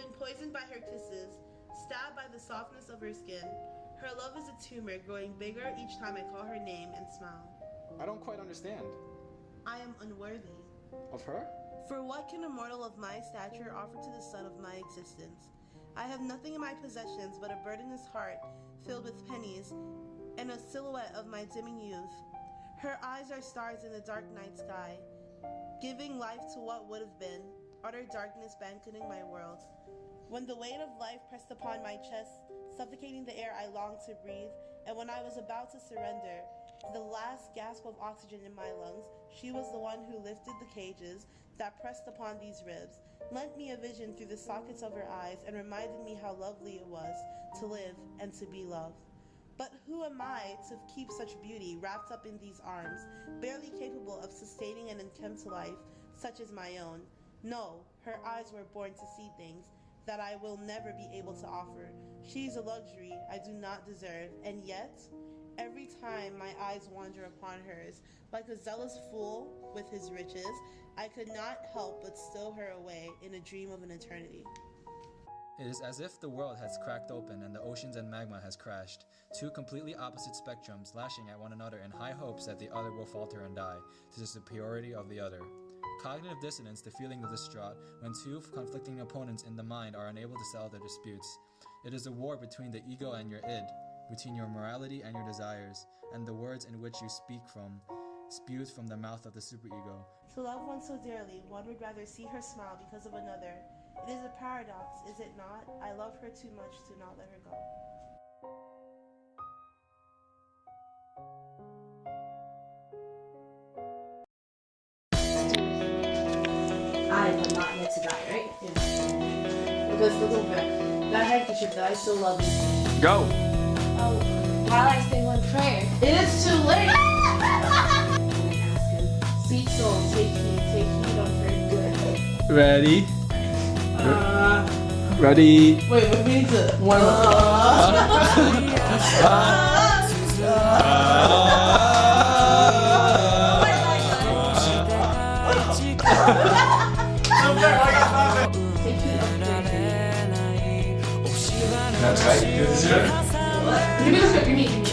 been poisoned by her kisses, stabbed by the softness of her skin. Her love is a tumor growing bigger each time I call her name and smile. I don't quite understand. I am unworthy. Of her? For what can a mortal of my stature offer to the sun of my existence? I have nothing in my possessions but a burdenous heart filled with pennies and a silhouette of my dimming youth. Her eyes are stars in the dark night sky, giving life to what would have been, utter darkness banqueting my world. When the weight of life pressed upon my chest, suffocating the air I longed to breathe, and when I was about to surrender, the last gasp of oxygen in my lungs, she was the one who lifted the cages that pressed upon these ribs, lent me a vision through the sockets of her eyes, and reminded me how lovely it was to live and to be loved. But who am I to keep such beauty wrapped up in these arms, barely capable of sustaining an attempt to life such as my own? No, her eyes were born to see things that I will never be able to offer. She's a luxury I do not deserve, and yet, every time my eyes wander upon hers, like a zealous fool with his riches, I could not help but stow her away in a dream of an eternity. It is as if the world has cracked open and the oceans and magma has crashed, two completely opposite spectrums lashing at one another in high hopes that the other will falter and die, to the superiority of the other. Cognitive dissonance, the feeling of distraught, when two conflicting opponents in the mind are unable to settle their disputes. It is a war between the ego and your id, between your morality and your desires, and the words in which you speak from, spewed from the mouth of the superego. To love one so dearly, one would rather see her smile because of another. It is a paradox, is it not? I love her too much to not let her go. I am not yet to die, right? Yeah. Because look over that handkerchief that I still love you. Go! Oh, while I say one prayer. It is too late! Ask him. Sweet soul, take heed on her good. Ready? Ready? Wait, what means it? One That's right. Give me the script, you need.